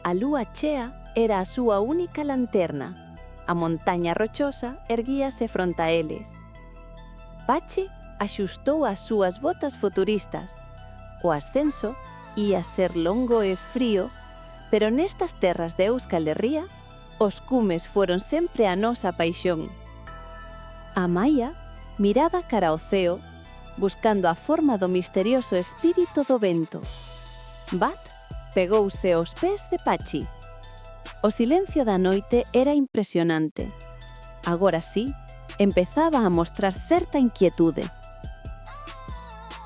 A lúa chea era a súa única lanterna. A montaña rochosa erguíase fronte a eles. Pachi axustou as súas botas futuristas. O ascenso ía ser longo e frío, pero nestas terras de Euskal Herria, os cumes foron sempre a nosa paixón. Amaia miraba cara ao ceo, buscando a forma do misterioso espírito do vento. Bat pegouse aos pés de Pachi. O silencio da noite era impresionante. Agora sí, empezaba a mostrar certa inquietude.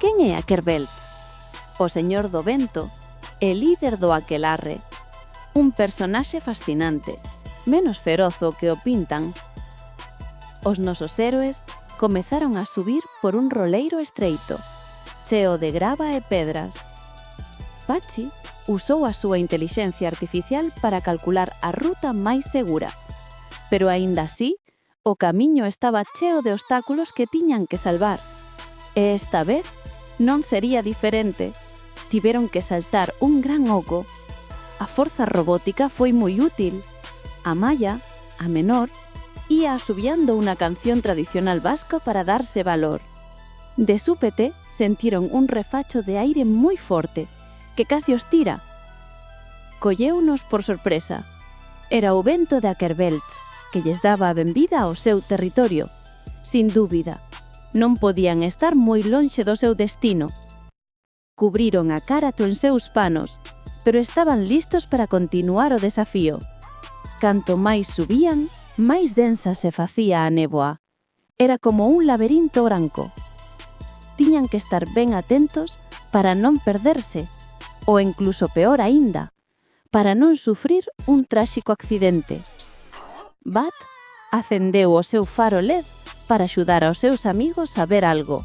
Quen é Akerbelz? O señor do vento, el líder do aquelarre. Un personaxe fascinante, menos feroz o que o pintan. Os nosos héroes comezaron a subir por un roleiro estreito, cheo de grava e pedras. Pachi usou a súa intelixencia artificial para calcular a ruta máis segura, pero aínda así, o camiño estaba cheo de obstáculos que tiñan que salvar. E esta vez non sería diferente. Tiveron que saltar un gran oco. A forza robótica foi moi útil. Amaia, a menor, ía asubiando unha canción tradicional vasca para darse valor. De súpete sentiron un refacho de aire moi forte, que casi os tira. Colleunos por sorpresa. Era o vento de Akerbelz, que lles daba a benvida ao seu territorio. Sin dúbida, non podían estar moi lonxe do seu destino. Cubriron a cara con seus panos, pero estaban listos para continuar o desafío. Canto máis subían, máis densa se facía a néboa. Era como un laberinto branco. Tiñan que estar ben atentos para non perderse, ou incluso peor aínda, para non sufrir un tráxico accidente. Bat acendeu o seu faro LED para axudar aos seus amigos a ver algo.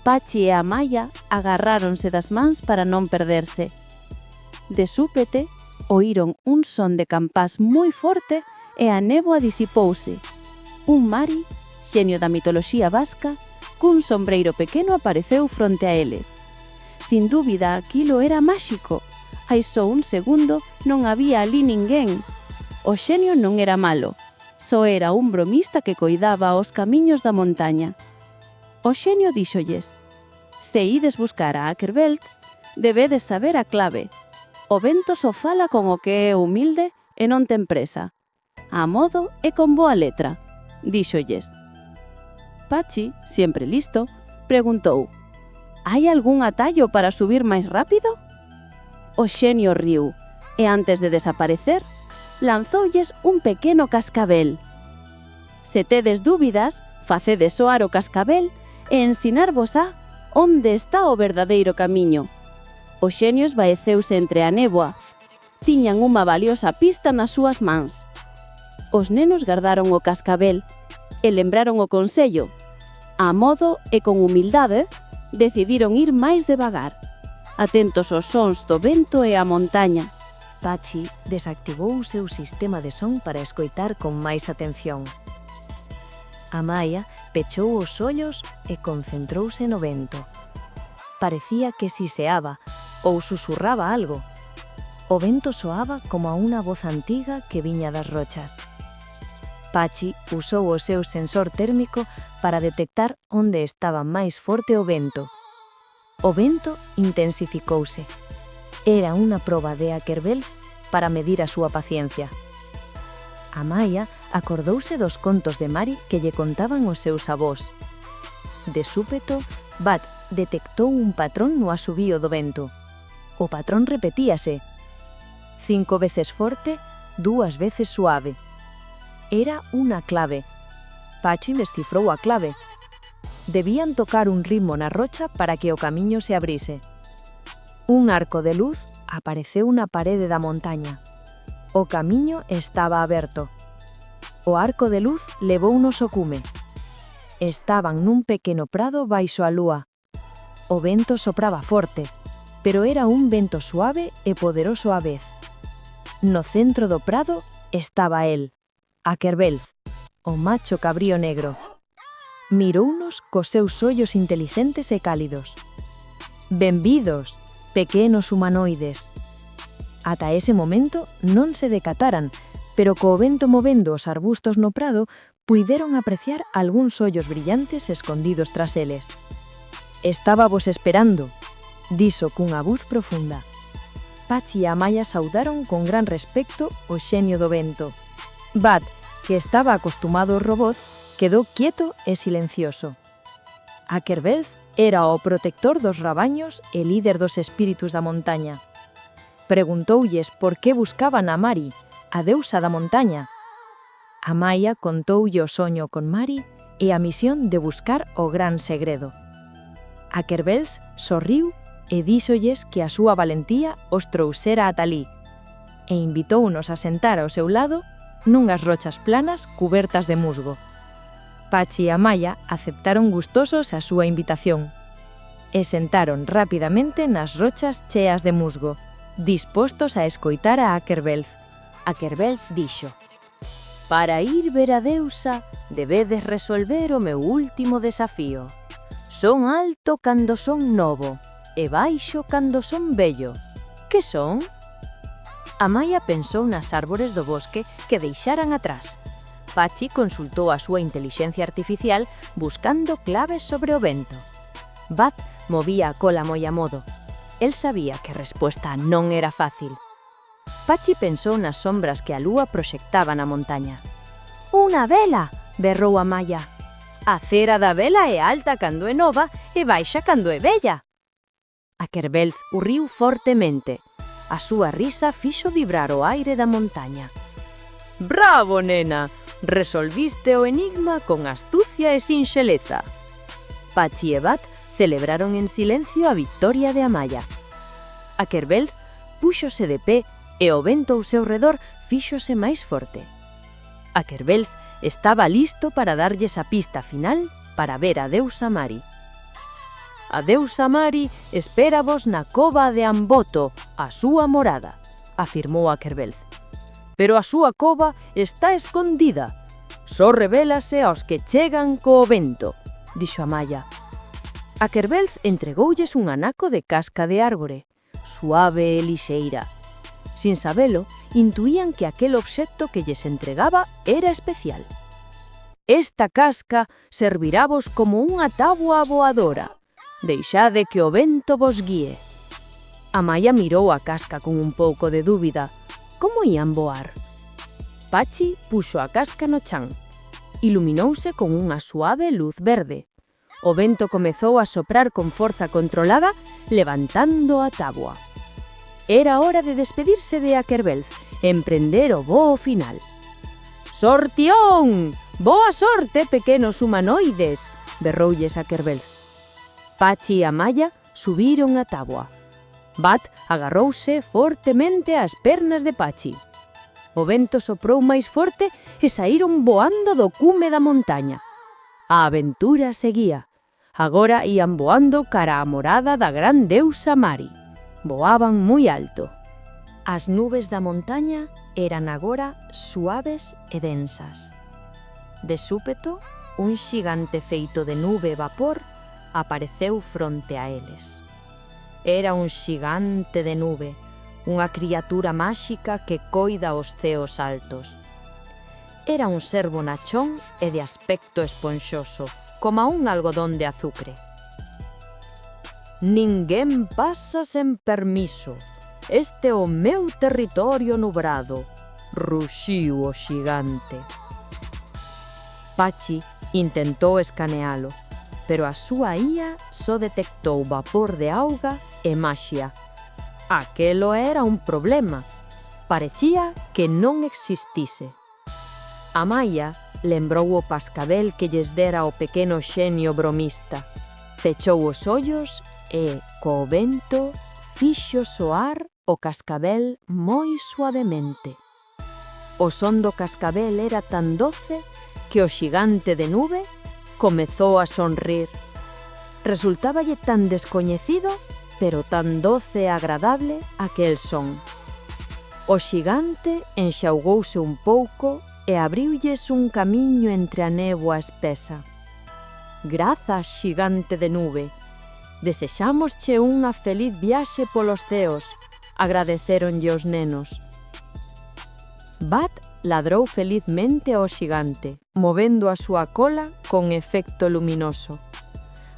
Pachi e Amaia agarráronse das mans para non perderse. De súpete, oíron un son de campás moi forte e a néboa disipouse. Un Mari, xenio da mitoloxía vasca, cun sombreiro pequeno apareceu fronte a eles. Sin dúbida, aquilo era máxico. Hai só un segundo non había ali ninguén. O xenio non era malo, só era un bromista que coidaba os camiños da montaña. O xenio díxolles: se ides buscar a Akerbelz, debedes saber a clave. O vento só fala con o que é humilde e non ten presa. A modo e con boa letra, díxolles. Pachi, sempre listo, preguntou: hai algún atallo para subir máis rápido? O xenio riu, e antes de desaparecer, lanzoulles un pequeno cascabel. Se tedes dúbidas, facedes soar o cascabel e ensinarvos onde está o verdadeiro camiño. O xenio esvaeceuse entre a néboa. Tiñan unha valiosa pista nas súas mans. Os nenos gardaron o cascabel e lembraron o consello. A modo e con humildade, decidiron ir máis devagar, atentos aos sons do vento e a montaña. Pachi desactivou o seu sistema de son para escoitar con máis atención. Amaia pechou os ollos e concentrouse no vento. Parecía que siseaba ou susurraba algo. O vento soaba como a unha voz antiga que viña das rochas. Pachi usou o seu sensor térmico para detectar onde estaba máis forte o vento. O vento intensificouse. Era unha proba de Akerbelz para medir a súa paciencia. Amaia acordouse dos contos de Mari que lle contaban os seus avós. De súpeto, Bat detectou un patrón no asubío do vento. O patrón repetíase: 5 veces forte, 2 veces suave. Era unha clave. Pachi descifrou a clave. Debían tocar un ritmo na rocha para que o camiño se abrise. Un arco de luz apareceu na parede da montaña. O camiño estaba aberto. O arco de luz levounos ao cume. Estaban nun pequeno prado baixo a lúa. O vento sopraba forte, pero era un vento suave e poderoso á vez. No centro do prado estaba el, Akerbelz, o macho cabrío negro. Mirounos cos seus ollos intelixentes e cálidos. Benvidos, pequenos humanoides. Ata ese momento non se decataran, pero co vento movendo os arbustos no prado, puideron apreciar algúns ollos brillantes escondidos tras eles. «Estábavos esperando», dixo cunha voz profunda. Pachi e Amaya saudaron con gran respecto o xenio do vento. Bud, que estaba acostumado aos robots, quedou quieto e silencioso. Akerbelz era o protector dos rabaños e líder dos espíritus da montaña. Preguntoulles por que buscaban a Mari, a deusa da montaña. Amaya contoulle o soño con Mari e a misión de buscar o gran segredo. Akerbelz sorriu e díxolles que a súa valentía os trouxera ata alí, e invitounos a sentar ao seu lado nunhas rochas planas cubertas de musgo. Pachi e Amaya aceptaron gustosos a súa invitación e sentaron rapidamente nas rochas cheas de musgo, dispostos a escoitar a Akerbelz. Akerbelz dixo: «Para ir ver a deusa, debedes resolver o meu último desafío. Son alto cando son novo, e baixo cando son vello. Que son?» Amaya pensou nas árbores do bosque que deixaran atrás. Pachi consultou a súa intelixencia artificial buscando claves sobre o vento. Bud movía a cola moi a modo. El sabía que a resposta non era fácil. Pachi pensou nas sombras que a lúa proxectaba na montaña. «Unha vela!», berrou Amaya. «A cera da vela é alta cando é nova e baixa cando é vella». Akerbelz urriu fortemente. A súa risa fixo vibrar o aire da montaña. «Bravo, nena! Resolviste o enigma con astucia e sinxeleza». Pachi e Bud celebraron en silencio a victoria de Amaya. Akerbelz púxose de pé e o vento ao seu redor fíxose máis forte. Akerbelz estaba listo para darlles a pista final para ver a deusa Mari. «A deusa Mari espéravos na cova de Amboto, a súa morada», afirmou Akerbelz. «Pero a súa cova está escondida. Só revélase aos que chegan co vento», dixo Amaya. Akerbelz entregoulles un anaco de casca de árbore, suave e lixeira. Sin sabelo, intuían que aquel obxecto que lles entregaba era especial. «Esta casca servirávos como unha táboa voadora. Deixade que o vento vos guíe». Amaya mirou a casca con un pouco de dúbida. Como ían voar? Pachi puxo a casca no chan. Iluminouse con unha suave luz verde. O vento comezou a soprar con forza controlada, levantando a táboa. Era hora de despedirse de Akerbelz e emprender o voo final. «Sortión! Boa sorte, pequenos humanoides!», berroulles Akerbelz. Pachi e Amaya subiron a táboa. Bud agarrouse fortemente ás pernas de Pachi. O vento soprou máis forte e saíron voando do cume da montaña. A aventura seguía. Agora ían voando cara á morada da gran deusa Mari. Voaban moi alto. As nubes da montaña eran agora suaves e densas. De súpeto, un xigante feito de nube e vapor apareceu fronte a eles. Era un xigante de nube, unha criatura máxica que coida os ceos altos. Era un ser bonachón e de aspecto esponxoso, como un algodón de azucre. «Ninguén pasa sen permiso. Este é o meu territorio nubrado», ruxiu o xigante. Pachi intentou escanealo, pero a súa ía só detectou vapor de auga e maxia. Aquelo era un problema. Parecía que non existise. Amaya lembrou o pascabel que lles dera o pequeno xenio bromista. Pechou os ollos e, co vento, fixo soar o cascabel moi suavemente. O son do cascabel era tan doce que o xigante de nube comezou a sonrir. Resultáballe tan descoñecido, pero tan doce e agradable aquel son. O xigante enxaugouse un pouco e abriulles un camiño entre a néboa espesa. «Grazas, xigante de nube. Desexámosche unha feliz viaxe polos ceos. agradecéronlle os nenos. Bat ladrou felizmente ao xigante, movendo a súa cola con efecto luminoso.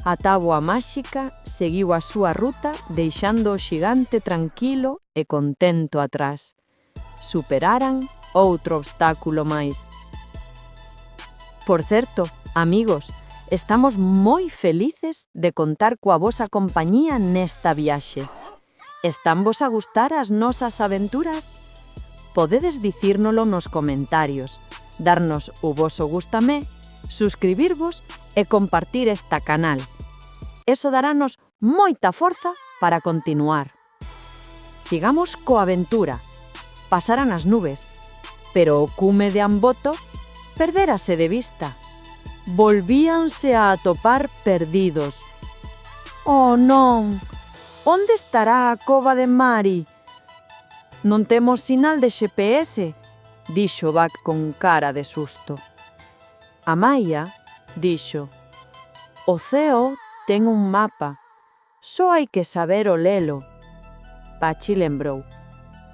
A táboa máxica seguiu a súa ruta deixando o xigante tranquilo e contento atrás. Superaran outro obstáculo máis. Por certo, amigos, estamos moi felices de contar coa vosa compañía nesta viaxe. Están vos a gustar as nosas aventuras? Podedes dicírnolo nos comentarios, darnos o voso gústame, suscribirvos e compartir esta canal. Eso darános moita forza para continuar. Sigamos coa aventura. Pasaran as nubes, pero o cume de Amboto perdérase de vista. Volvíanse a atopar perdidos. Oh non! Onde estará a cova de Mari? Non temos sinal de GPS, dixo Bat con cara de susto. Amaia dixo: o ceo ten un mapa, só hai que saber o lelo. Pachi lembrou: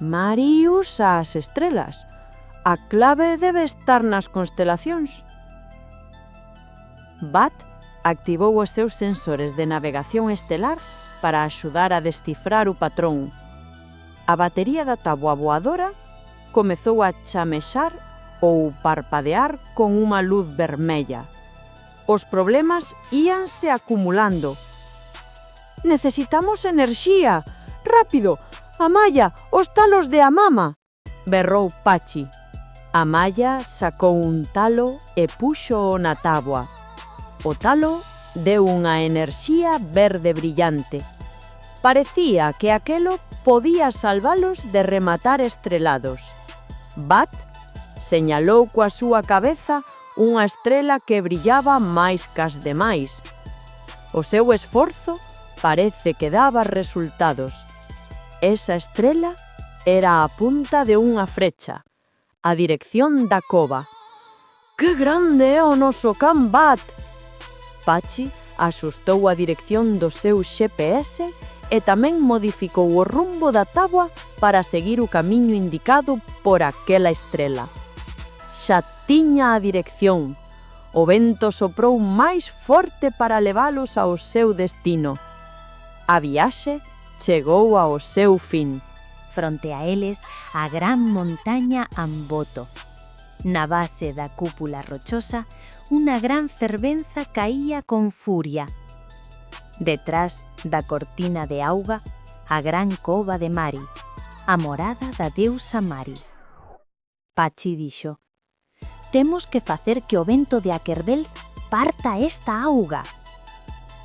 Mari usa as estrelas, a clave debe estar nas constelacións. Bat activou os seus sensores de navegación estelar para axudar a descifrar o patrón. A batería da táboa voadora comezou a chamexar ou parpadear con unha luz vermella. Os problemas íanse acumulando. Necesitamos enerxía! Rápido! Amaya, os talos de Amama! Berrou Pachi. Amaya sacou un talo e puxo na táboa. O talo deu unha enerxía verde brillante. Parecía que aquelo podía salvalos de rematar estrelados. Bat señalou coa súa cabeza unha estrela que brillaba máis cas demais. O seu esforzo parece que daba resultados. Esa estrela era a punta de unha frecha, a dirección da cova. Que grande é o noso can Bat! Pachi axustou a dirección do seu GPS e tamén modificou o rumbo da táboa para seguir o camiño indicado por aquela estrela. Xa tiña a dirección. O vento soprou máis forte para levalos ao seu destino. A viaxe chegou ao seu fin. Fronte a eles, a gran montaña Amboto. Na base da cúpula rochosa, unha gran fervenza caía con furia. Detrás da cortina de auga, a gran cova de Mari, a morada da deusa Mari. Pachi dixo: temos que facer que o vento de Akerbelz parta esta auga.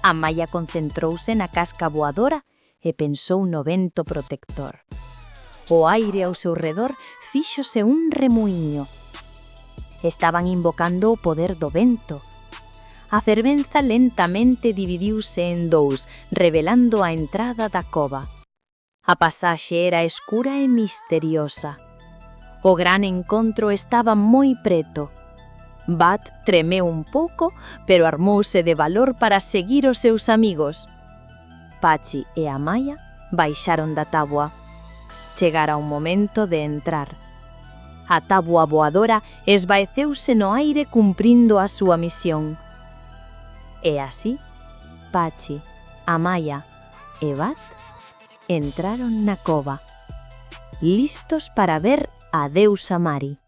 Amaia concentrouse na casca voadora e pensou no vento protector. O aire ao seu redor fíxose un remuíño. Estaban invocando o poder do vento. A fervenza lentamente dividiuse en dous, revelando a entrada da cova. A pasaxe era escura e misteriosa. O gran encontro estaba moi preto. Bat tremeu un pouco, pero armouse de valor para seguir os seus amigos. Pachi e Amaia baixaron da táboa. Chegara o momento de entrar. A táboa voadora esvaeceuse no aire cumprindo a súa misión. E así, Pachi, Amaia e Bat entraron na cova, listos para ver a deusa Mari.